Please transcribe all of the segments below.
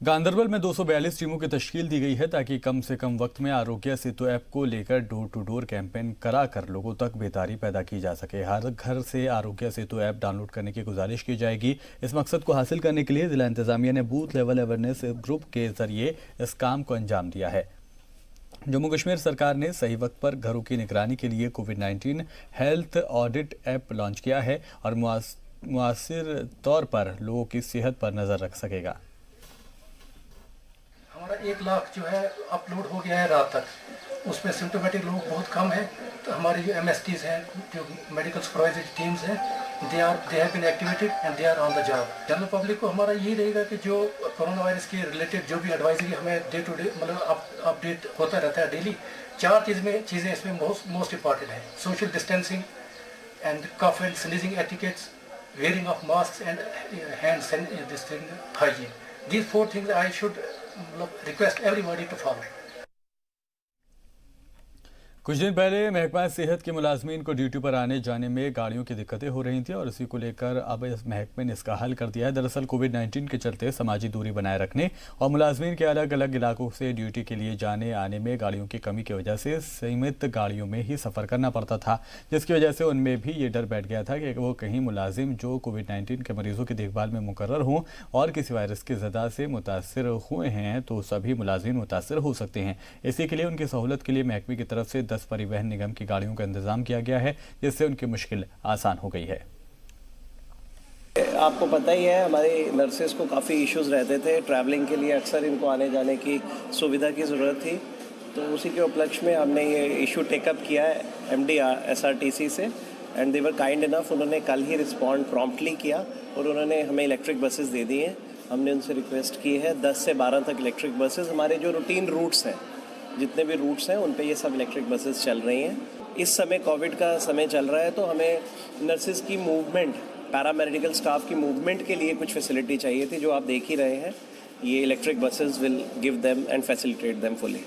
गांदरबल में 242 टीमों की तश्कील दी गई है ताकि कम से कम वक्त में आरोग्य सेतु ऐप को लेकर डोर टू डोर कैंपेन कराकर लोगों तक बेदारी पैदा की जा सके। हर घर से आरोग्य सेतु ऐप डाउनलोड करने की गुजारिश की जाएगी। इस मकसद को हासिल करने के लिए जिला इंतजामिया ने बूथ लेवल अवेयरनेस ग्रुप के जरिए इस काम को अंजाम दिया है। जम्मू कश्मीर सरकार ने सही वक्त पर घरों की निगरानी के लिए कोविड-19 हेल्थ ऑडिट ऐप लॉन्च किया है और मुआसिर तौर पर लोगों की सेहत पर नजर रख सकेगा। हमारा 1 लाख जो है अपलोड हो गया है रात तक, उसमें सिम्टोमेटिक लोग बहुत कम है। तो हमारी जो MSTs हैं, जो मेडिकल सुपरवाइजरी टीम्स हैं, they have been activated and they are on the job. General public को हमारा यही रहेगा कि जो कोरोना वायरस के रिलेटेड जो भी एडवाइजरी हमें डे टू डे मतलब अपडेट होता रहता है डेली, 4 चीज़ें इसमें मोस्ट इंपॉर्टेंट है। Social distancing and cough and sneezing etiquettes, wearing of masks and hand hygiene. These 4 things I should request everybody to follow. कुछ दिन पहले महकमा सेहत के मुलाजमीन को ड्यूटी पर आने जाने में गाड़ियों की दिक्कतें हो रही थी और इसी को लेकर अब इस महकमे ने इसका हल कर दिया है। दरअसल कोविड-19 के चलते समाजी दूरी बनाए रखने और मुलाजमीन के अलग अलग इलाकों से ड्यूटी के लिए जाने आने में गाड़ियों की कमी की वजह से सीमित गाड़ियों में ही सफ़र करना पड़ता था, जिसकी वजह से उनमें भी ये डर बैठ गया था कि वो कहीं मुलाजिम जो कोविड-19 के मरीजों की देखभाल में मुकर्रर हों और किसी वायरस की ज़दा से मुतासर हुए हैं तो सभी मुलाजिम मुतासर हो सकते हैं। इसी के लिए उनकी सहूलत के लिए महकमे की तरफ से 10 परिवहन निगम की गाड़ियों का इंतजाम किया गया है, जिससे उनकी मुश्किल आसान हो गई है। आपको पता ही है हमारे नर्सेस को काफ़ी इश्यूज रहते थे, ट्रैवलिंग के लिए अक्सर इनको आने जाने की सुविधा की ज़रूरत थी। तो उसी के उपलक्ष्य में हमने ये इशू टेकअप किया है MD SRTC से and they were kind enough. उन्होंने कल ही रिस्पॉन्ड प्रॉम्प्टली किया और उन्होंने हमें इलेक्ट्रिक बसेस दे दी हैं। हमने उनसे रिक्वेस्ट की है 10 से 12 तक इलेक्ट्रिक बसेस, हमारे जो रूटीन रूट्स हैं, जितने भी रूट्स हैं उन पे ये सब इलेक्ट्रिक बसेस चल रही हैं। इस समय कोविड का समय चल रहा है तो हमें नर्सेज की मूवमेंट, पैरामेडिकल स्टाफ की मूवमेंट के लिए कुछ फैसिलिटी चाहिए थी, जो आप देख ही रहे हैं। ये electric buses will give them and facilitate them fully.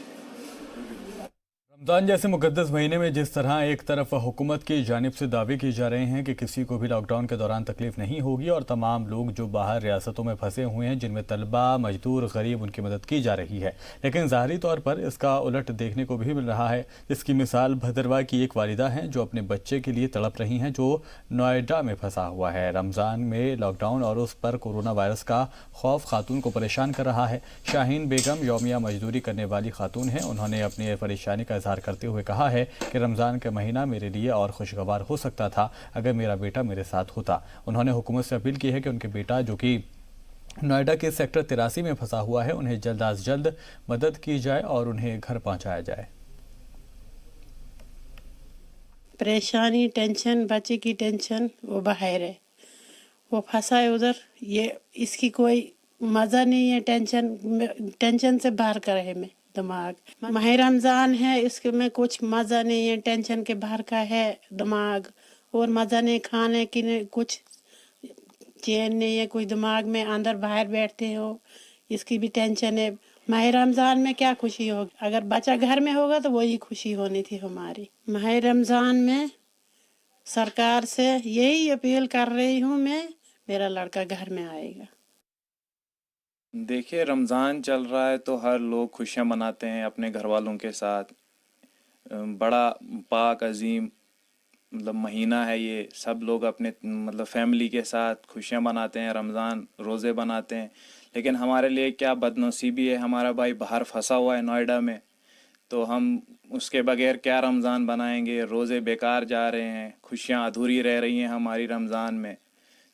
Ramzan जैसे मुक़द्दस महीने में जिस तरह एक तरफ हुकूमत की जानिब से दावे किए जा रहे हैं कि किसी को भी लॉकडाउन के दौरान तकलीफ नहीं होगी और तमाम लोग जो बाहर रियासतों में फंसे हुए हैं, जिनमें तलबा, मजदूर, गरीब, उनकी मदद की जा रही है, लेकिन ज़ाहिरी तौर पर इसका उलट देखने को भी मिल रहा है। जिसकी मिसाल भदरवा की एक वालिदा हैं जो अपने बच्चे के लिए तड़प रही हैं, जो नोएडा में फंसा हुआ है। रमज़ान में लॉकडाउन और उस पर कोरोना वायरस का खौफ खातून को परेशान कर रहा है। शाहीन बेगम यौमिया मजदूरी करने वाली खातून हैं। उन्होंने अपनी परेशानी का इजहार करते हुए कहा है कि रमज़ान का महीना मेरे लिए और खुशगवार हो सकता था अगर मेरा बेटा मेरे साथ होता। उन्होंने हुकूमत से अपील की है कि उनके बेटा जो कि नोएडा के सेक्टर 83 में फंसा हुआ है, उन्हें जल्द अज जल्द मदद की जाए और उन्हें घर पहुंचाया जाए। परेशानी, टेंशन, बच्चे की टेंशन, वो बाहर है, वो फंसा है उधर। ये इसकी कोई मज़ा नहीं है, टेंशन से बाहर कर है मैं दिमाग। माह रमज़ान है, इसके में कुछ मज़ा नहीं है, टेंशन के बाहर का है दिमाग, और मज़ा नहीं, खाने की नहीं, कुछ चैन नहीं है, कोई दिमाग में, अंदर बाहर बैठते हो, इसकी भी टेंशन है। माह रमज़ान में क्या खुशी होगी? अगर बच्चा घर में होगा तो वही खुशी होनी थी हमारी। माह रमज़ान में सरकार से यही अपील कर रही हूँ मैं, मेरा लड़का घर में आएगा। देखिए, रमज़ान चल रहा है तो हर लोग खुशियाँ मनाते हैं अपने घर वालों के साथ। बड़ा पाक अजीम मतलब महीना है ये, सब लोग अपने मतलब फैमिली के साथ खुशियाँ मनाते हैं, रमज़ान रोज़े बनाते हैं। लेकिन हमारे लिए क्या बदनसीबी है, हमारा भाई बाहर फंसा हुआ है नोएडा में, तो हम उसके बगैर क्या रमज़ान बनाएंगे? रोज़े बेकार जा रहे हैं, खुशियाँ अधूरी रह रही हैं हमारी रमज़ान में।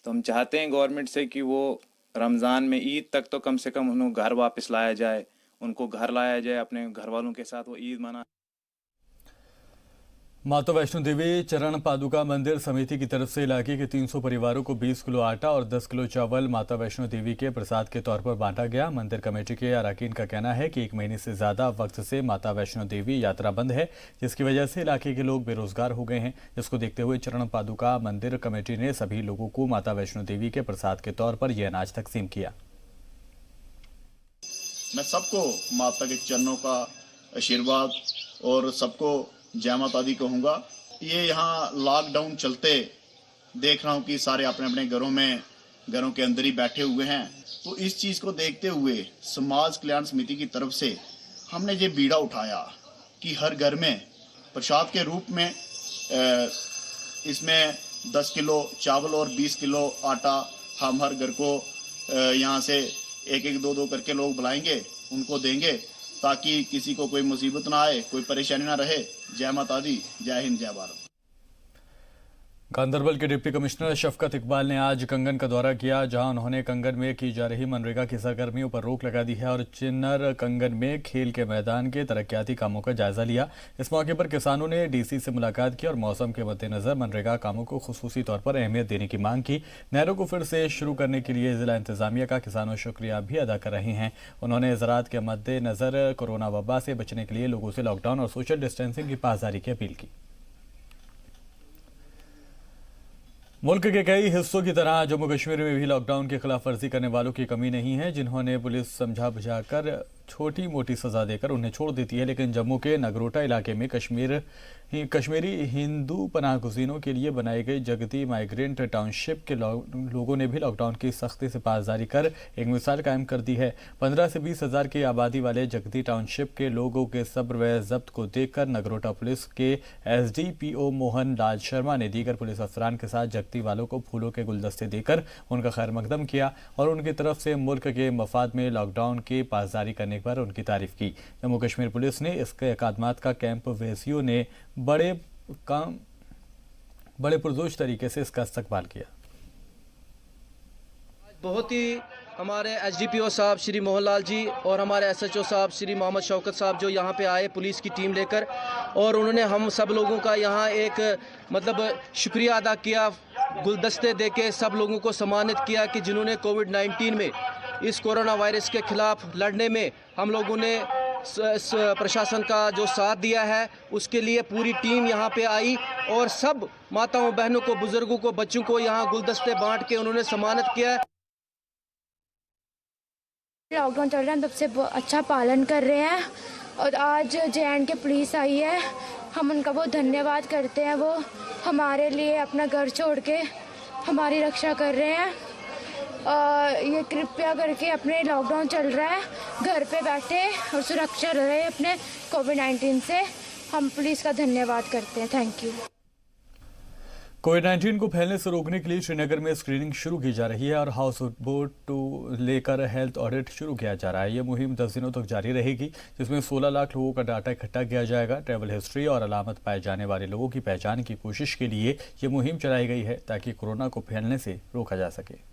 तो हम चाहते हैं गवर्नमेंट से कि वो रमज़ान में ईद तक तो कम से कम उन्हें घर वापस लाया जाए, उनको घर लाया जाए, अपने घर वालों के साथ वो ईद मना। माता वैष्णो देवी चरण पादुका मंदिर समिति की तरफ से इलाके के 300 परिवारों को 20 किलो आटा और 10 किलो चावल माता वैष्णो देवी के प्रसाद के तौर पर बांटा गया। मंदिर कमेटी के अरकान का कहना है कि 1 महीने से ज़्यादा वक्त से माता वैष्णो देवी यात्रा बंद है, जिसकी वजह से इलाके के लोग बेरोजगार हो गए हैं। जिसको देखते हुए चरण पादुका मंदिर कमेटी ने सभी लोगों को माता वैष्णो देवी के प्रसाद के तौर पर यह अनाज तकसीम किया। मैं सबको माता के चरणों का आशीर्वाद और सबको जय माता दी कहूँगा। ये यहाँ लॉकडाउन चलते देख रहा हूँ कि सारे अपने अपने घरों में घरों के अंदर ही बैठे हुए हैं। तो इस चीज़ को देखते हुए समाज कल्याण समिति की तरफ से हमने ये बीड़ा उठाया कि हर घर में प्रसाद के रूप में इसमें 10 किलो चावल और 20 किलो आटा हम हर घर को यहाँ से एक एक दो करके लोग बुलाएंगे, उनको देंगे ताकि किसी को कोई मुसीबत ना आए, कोई परेशानी ना रहे। जय माता दी, जय हिंद, जय भारत। गांधरबल के डिप्टी कमिश्नर शफकत इकबाल ने आज कंगन का दौरा किया, जहां उन्होंने कंगन में की जा रही मनरेगा की सरगर्मियों पर रोक लगा दी है और चिन्नर कंगन में खेल के मैदान के तरक्याती कामों का जायजा लिया। इस मौके पर किसानों ने डीसी से मुलाकात की और मौसम के मद्देनजर मनरेगा कामों को खुसूसी तौर पर अहमियत देने की मांग की। नहरों को फिर से शुरू करने के लिए जिला इंतजामिया का किसानों शुक्रिया भी अदा कर रहे हैं। उन्होंने ज़राअत के मद्देनजर कोरोना वबा से बचने के लिए लोगों से लॉकडाउन और सोशल डिस्टेंसिंग की पासदारी की अपील की। मुल्क के कई हिस्सों की तरह जम्मू कश्मीर में भी लॉकडाउन की खिलाफ वर्जी करने वालों की कमी नहीं है, जिन्होंने पुलिस समझा बुझाकर छोटी मोटी सजा देकर उन्हें छोड़ देती है। लेकिन जम्मू के नगरोटा इलाके में कश्मीरी हिंदू पनाहगुज़ीनों के लिए बनाई गई जगती माइग्रेंट टाउनशिप के लोगों ने भी लॉकडाउन की सख्ती से पासदारी कर एक मिसाल कायम कर दी है। 15 से 20 हज़ार की आबादी वाले जगती टाउनशिप के लोगों के सब्र व ज़ब्त को देखकर नगरोटा पुलिस के SDPO मोहन लाल शर्मा ने दीगर पुलिस अफसरान के साथ जगती वालों को फूलों के गुलदस्ते देकर उनका खैर मकदम किया और उनकी तरफ से मुल्क के मफाद में लॉकडाउन की पासदारी करने पर उनकी तारीफ की। जम्मू कश्मीर पुलिस ने इसके अकादमात का कैंप वेसियों ने बड़े पुरजोश तरीके से इसका इस्तकबाल किया। बहुत ही हमारे SDPO साहब श्री मोहनलाल जी और हमारे SHO साहब श्री मोहम्मद शौकत साहब जो यहाँ पे आए पुलिस की टीम लेकर, और उन्होंने हम सब लोगों का यहाँ एक शुक्रिया अदा किया, गुलदस्ते देके सब लोगों को सम्मानित किया कि जिन्होंने कोविड-19 में इस कोरोना वायरस के खिलाफ लड़ने में हम लोगों ने प्रशासन का जो साथ दिया है उसके लिए पूरी टीम यहाँ पे आई और सब माताओं बहनों को, बुजुर्गों को, बच्चों को यहाँ गुलदस्ते बांट के उन्होंने सम्मानित किया। लॉकडाउन चल रहा है, सबसे अच्छा पालन कर रहे हैं और आज JNK पुलिस आई है, हम उनका बहुत धन्यवाद करते हैं। वो हमारे लिए अपना घर छोड़ के हमारी रक्षा कर रहे हैं। ये कृपया करके अपने लॉकडाउन चल रहा है, घर पे बैठे और सुरक्षित रहे अपने कोविड-19 से। हम पुलिस का धन्यवाद करते हैं। Thank you. कोविड-19 को फैलने से रोकने के लिए श्रीनगर में स्क्रीनिंग शुरू की जा रही है और हाउस बोट टू लेकर हेल्थ ऑडिट शुरू किया जा रहा है। ये मुहिम 10 दिनों तक जारी रहेगी, जिसमें 16 लाख लोगों का डाटा इकट्ठा किया जाएगा। ट्रैवल हिस्ट्री और अलामत पाए जाने वाले लोगों की पहचान की कोशिश के लिए ये मुहिम चलाई गई है ताकि कोरोना को फैलने से रोका जा सके।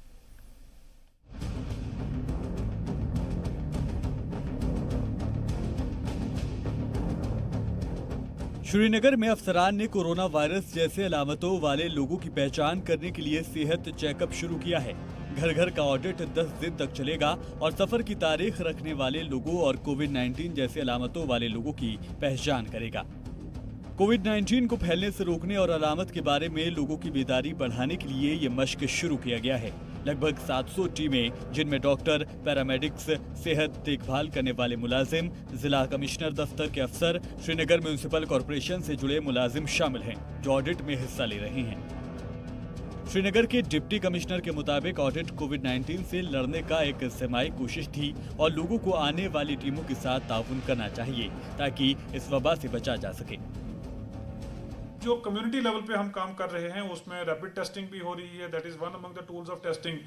श्रीनगर में अफसरान ने कोरोना वायरस जैसे अलामतों वाले लोगों की पहचान करने के लिए सेहत चेकअप शुरू किया है। घर घर का ऑडिट 10 दिन तक चलेगा और सफर की तारीख रखने वाले लोगों और कोविड-19 जैसे अलामतों वाले लोगों की पहचान करेगा। कोविड-19 को फैलने से रोकने और अलामत के बारे में लोगों की बेदारी बढ़ाने के लिए ये मशक शुरू किया गया है। लगभग 700 टीमें, जिनमें डॉक्टर, पैरामेडिक्स, सेहत देखभाल करने वाले मुलाजिम, जिला कमिश्नर दफ्तर के अफसर, श्रीनगर म्यूनिसिपल कॉरपोरेशन से जुड़े मुलाजिम शामिल हैं, जो ऑडिट में हिस्सा ले रहे हैं। श्रीनगर के डिप्टी कमिश्नर के मुताबिक ऑडिट कोविड-19 से लड़ने का एक इज्तिमाई कोशिश थी और लोगों को आने वाली टीमों के साथ ताउन करना चाहिए ताकि इस वबा से बचा जा सके। जो कम्युनिटी लेवल पे हम काम कर रहे हैं उसमें रैपिड टेस्टिंग भी हो रही है, that is one among the tools of testing.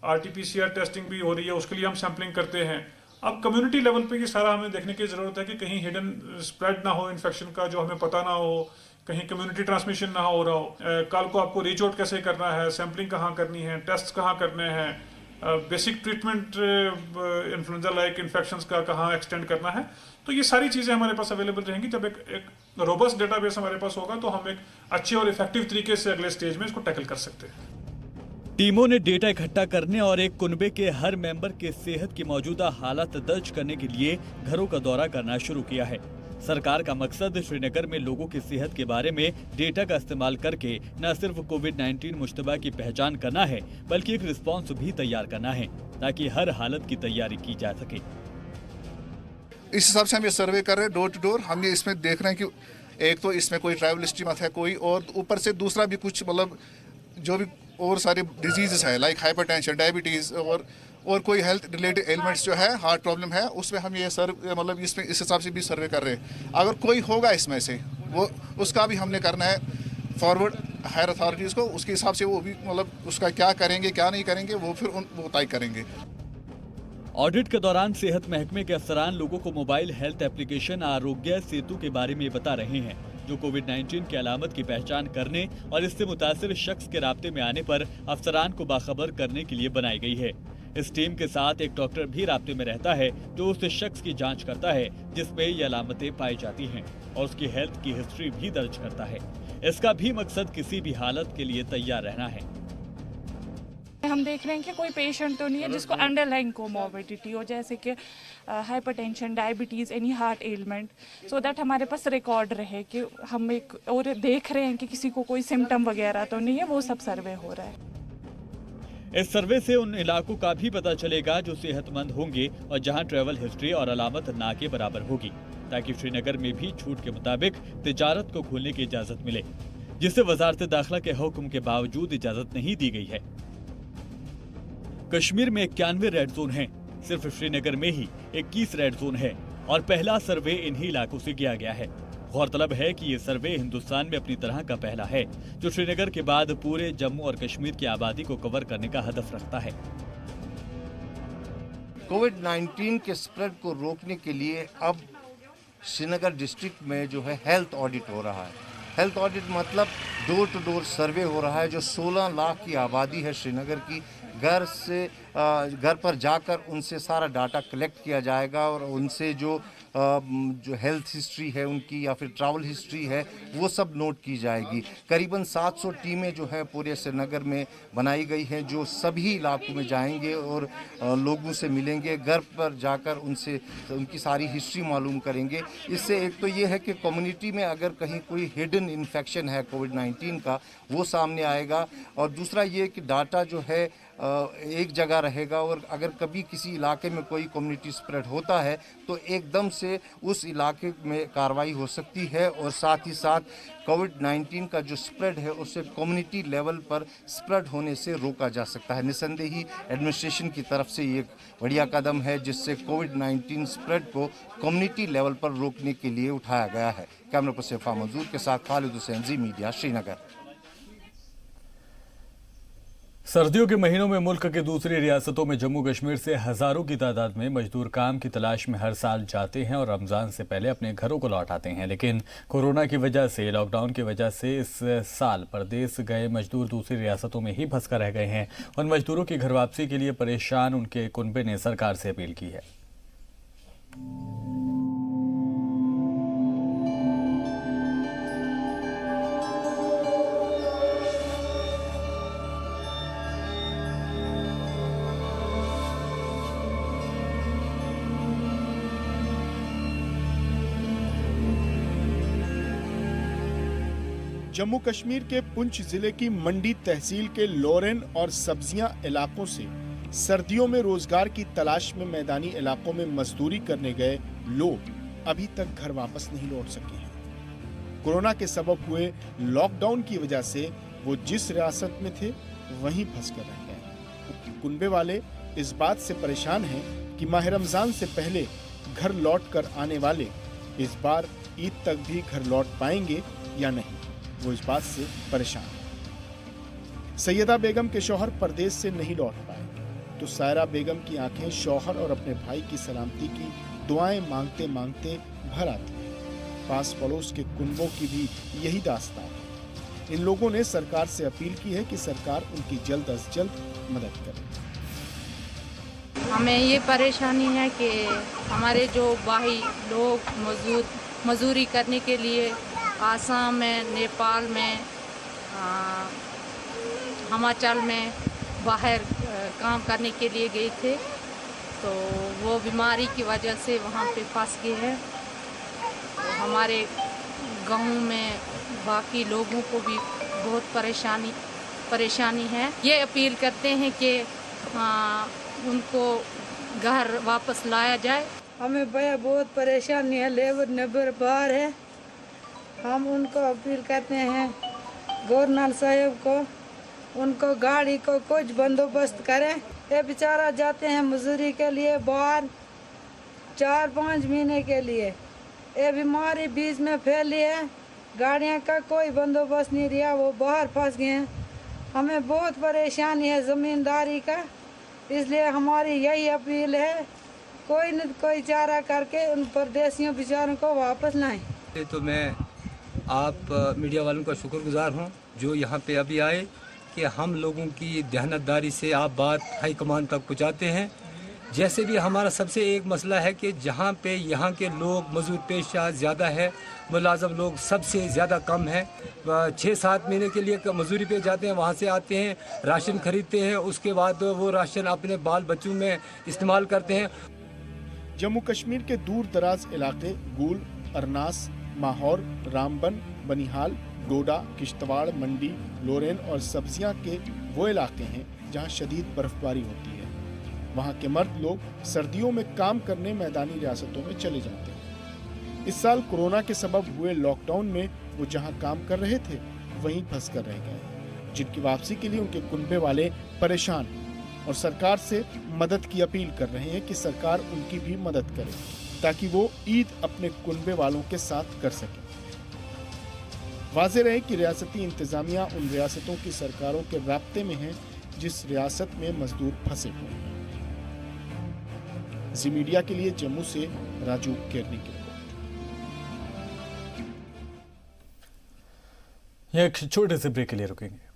RT-PCR testing भी हो रही है, उसके लिए हम सैम्पलिंग करते हैं। अब कम्युनिटी लेवल पे ये सारा हमें देखने की ज़रूरत है कि कहीं हिडन स्प्रेड ना हो इन्फेक्शन का, जो हमें पता ना हो, कहीं कम्युनिटी ट्रांसमिशन ना हो रहा हो। कल को आपको रीच आउट कैसे करना है, सैम्पलिंग कहाँ करनी है, टेस्ट कहाँ करने हैं, basic treatment influenza like infections का कहाँ एक्सटेंड करना है। तो ये सारी चीज़ें हमारे पास अवेलेबल रहेंगी। जब एक रोबस्ट डेटाबेस हमारे पास होगा तो हम एक अच्छे और इफेक्टिव तरीके से अगले स्टेज में इसको टैकल कर सकते हैं। टीमों ने डेटा इकट्ठा करने और एक कुनबे के हर मेंबर के सेहत की मौजूदा हालत दर्ज करने के लिए घरों का दौरा करना शुरू किया है। सरकार का मकसद श्रीनगर में लोगों की सेहत के बारे में डेटा का इस्तेमाल करके न सिर्फ कोविड-19 मुश्तबा की पहचान करना है, बल्कि एक रिस्पॉन्स भी तैयार करना है ताकि हर हालत की तैयारी की जा सके। इस हिसाब से हम ये सर्वे कर रहे हैं डोर टू डोर। हम ये इसमें देख रहे हैं कि एक तो इसमें कोई ट्रैवल हिस्ट्री मत है कोई, और ऊपर से दूसरा भी कुछ मतलब जो भी और सारे डिजीज़ है लाइक हाइपरटेंशन, डायबिटीज़ और कोई हेल्थ रिलेटेड एलिमेंट्स जो है, हार्ट प्रॉब्लम है, उसमें हम ये मतलब इसमें इस हिसाब से भी सर्वे कर रहे हैं। अगर कोई होगा इसमें से वो उसका भी हमने करना है फॉरवर्ड हायर अथॉरिटीज़ को, उसके हिसाब से वो भी मतलब उसका क्या करेंगे क्या नहीं करेंगे वो फिर वो तय करेंगे। ऑडिट के दौरान सेहत महकमे के अफसरान लोगों को mobile health application Aarogya Setu के बारे में बता रहे हैं, जो कोविड-19 की अलामत की पहचान करने और इससे मुतासिर शख्स के राब्ते में आने पर अफसरान को बाखबर करने के लिए बनाई गई है। इस टीम के साथ एक डॉक्टर भी राब्ते में रहता है जो उस शख्स की जांच करता है जिसमें ये अलामतें पाई जाती हैं और उसकी हेल्थ की हिस्ट्री भी दर्ज करता है। इसका भी मकसद किसी भी हालत के लिए तैयार रहना है। हम देख रहे हैं कि कोई पेशेंट तो नहीं है जिसको अंडरलाइंग कोमॉर्बिडिटी हो, जैसे कि hypertension, diabetes, any heart element, so that हमारे पास रिकॉर्ड रहे कि हम एक और देख रहे हैं कि किसी को कोई सिम्टम वगैरह तो नहीं है, वो सब सर्वे हो रहा है। इस सर्वे से उन इलाकों का भी पता चलेगा जो सेहतमंद होंगे और जहां ट्रैवल हिस्ट्री और अलामत ना के बराबर होगी, ताकि श्रीनगर में भी छूट के मुताबिक तिजारत को खोलने की इजाजत मिले, जिसे वजारत दाखिला के हुक्म के बावजूद इजाजत नहीं दी गई है। कश्मीर में 91 रेड जोन हैं, सिर्फ श्रीनगर में ही 21 रेड जोन है और पहला सर्वे इन्हीं इलाकों से किया गया है। गौरतलब है कि ये सर्वे हिंदुस्तान में अपनी तरह का पहला है, जो श्रीनगर के बाद पूरे जम्मू और कश्मीर की आबादी को कवर करने का हदफ रखता है। कोविड-19 के स्प्रेड को रोकने के लिए अब श्रीनगर डिस्ट्रिक्ट में जो है हेल्थ ऑडिट हो रहा है। हेल्थ ऑडिट मतलब डोर टू डोर सर्वे हो रहा है। जो 16 लाख की आबादी है श्रीनगर की, घर पर जाकर उनसे सारा डाटा कलेक्ट किया जाएगा और उनसे जो हेल्थ हिस्ट्री है उनकी या फिर ट्रैवल हिस्ट्री है वो सब नोट की जाएगी। करीबन 700 टीमें जो है पूरे श्रीनगर में बनाई गई हैं, जो सभी इलाकों में जाएंगे और लोगों से मिलेंगे, घर पर जाकर उनसे उनकी सारी हिस्ट्री मालूम करेंगे। इससे एक तो ये है कि कम्युनिटी में अगर कहीं कोई हिडन इन्फेक्शन है कोविड-19 का, वो सामने आएगा, और दूसरा ये कि डाटा जो है एक जगह रहेगा और अगर कभी किसी इलाके में कोई कम्युनिटी स्प्रेड होता है तो एकदम से उस इलाके में कार्रवाई हो सकती है और साथ ही साथ कोविड-19 का जो स्प्रेड है उसे कम्युनिटी लेवल पर स्प्रेड होने से रोका जा सकता है। निसंदेही एडमिनिस्ट्रेशन की तरफ से ये एक बढ़िया कदम है जिससे कोविड-19 स्प्रेड को कम्युनिटी लेवल पर रोकने के लिए उठाया गया है। कैमरा पर्सन फा मंजूर के साथ खालिद हुसैन, जी मीडिया, श्रीनगर। सर्दियों के महीनों में मुल्क के दूसरी रियासतों में जम्मू कश्मीर से हजारों की तादाद में मजदूर काम की तलाश में हर साल जाते हैं और रमजान से पहले अपने घरों को लौट आते हैं, लेकिन कोरोना की वजह से, लॉकडाउन की वजह से इस साल परदेश गए मजदूर दूसरी रियासतों में ही फंस कर रह गए हैं। उन मजदूरों की घर वापसी के लिए परेशान उनके कुनबे ने सरकार से अपील की है। जम्मू कश्मीर के पुंछ जिले की मंडी तहसील के लोरेन और सब्जियां इलाकों से सर्दियों में रोजगार की तलाश में मैदानी इलाकों में मजदूरी करने गए लोग अभी तक घर वापस नहीं लौट सके हैं। कोरोना के सबब हुए लॉकडाउन की वजह से वो जिस रियासत में थे वहीं फंस कर रह गए। कुनबे वाले इस बात से परेशान हैं कि माह रमजान से पहले घर लौट कर आने वाले इस बार ईद तक भी घर लौट पाएंगे या नहीं, वो इस बात से परेशान है। सैयदा बेगम के शौहर परदेश से नहीं लौट पाए तो सायरा बेगम की आंखें शौहर और अपने भाई की सलामती की दुआएं मांगते मांगते भर आती हैं। पास पड़ोस के कुनबों की भी यही दास्तान है। इन लोगों ने सरकार से अपील की है कि सरकार उनकी जल्द अज जल्द मदद करे। हमें ये परेशानी है कि हमारे जो भाई लोग मजदूरी करने के लिए आसाम में, नेपाल में, हिमाचल में बाहर काम करने के लिए गए थे, तो वो बीमारी की वजह से वहाँ पे फंस गए हैं। तो हमारे गांव में बाकी लोगों को भी बहुत परेशानी है। ये अपील करते हैं कि उनको घर वापस लाया जाए। हमें भैया बहुत परेशानी है, लेबर नंबर बाहर है। हम उनको अपील करते हैं गवर्नर साहब को उनको गाड़ी को कुछ बंदोबस्त करें। ये बेचारा जाते हैं मजदूरी के लिए बाहर 4-5 महीने के लिए। ये बीमारी बीच में फैली है, गाड़ियाँ का कोई बंदोबस्त नहीं दिया, वो बाहर फंस गए हैं। हमें बहुत परेशानी है ज़मींदारी का, इसलिए हमारी यही अपील है कोई न कोई चारा करके उन परदेशियों बेचारों को वापस लाएं। तो मैं आप मीडिया वालों का शुक्रगुजार हूं जो यहाँ पे अभी आए कि हम लोगों की देहानतदारी से आप बात हाई कमान तक पहुँचाते हैं। जैसे भी हमारा सबसे एक मसला है कि जहाँ पे यहाँ के लोग मजदूर पेशा ज़्यादा है, मुलाजम लोग सबसे ज़्यादा कम है। 6-7 महीने के लिए मजदूरी पे जाते हैं, वहाँ से आते हैं, राशन खरीदते हैं, उसके बाद वो राशन अपने बाल बच्चों में इस्तेमाल करते हैं। जम्मू कश्मीर के दूर दराज इलाके गुल, अरनास, माहौर, रामबन, बनिहाल, डोडा, किश्तवाड़, मंडी, लोरेन और सब्जियां के वो इलाके हैं जहां शदीद बर्फबारी होती है। वहां के मर्द लोग सर्दियों में काम करने मैदानी रियासतों में चले जाते हैं। इस साल कोरोना के सबब हुए लॉकडाउन में वो जहां काम कर रहे थे वहीं फंस कर रह गए, जिनकी वापसी के लिए उनके कुनबे वाले परेशान और सरकार से मदद की अपील कर रहे हैं कि सरकार उनकी भी मदद करे ताकि वो ईद अपने कुनबे वालों के साथ कर सके। वाज़ेह रहे कि रियासती इंतजामिया उन रियासतों की सरकारों के राब्ते में है जिस रियासत में मजदूर फंसे हुए हैं। जी मीडिया के लिए जम्मू से राजू केरनी की रिपोर्ट। एक छोटे से ब्रेक के लिए रुकेंगे।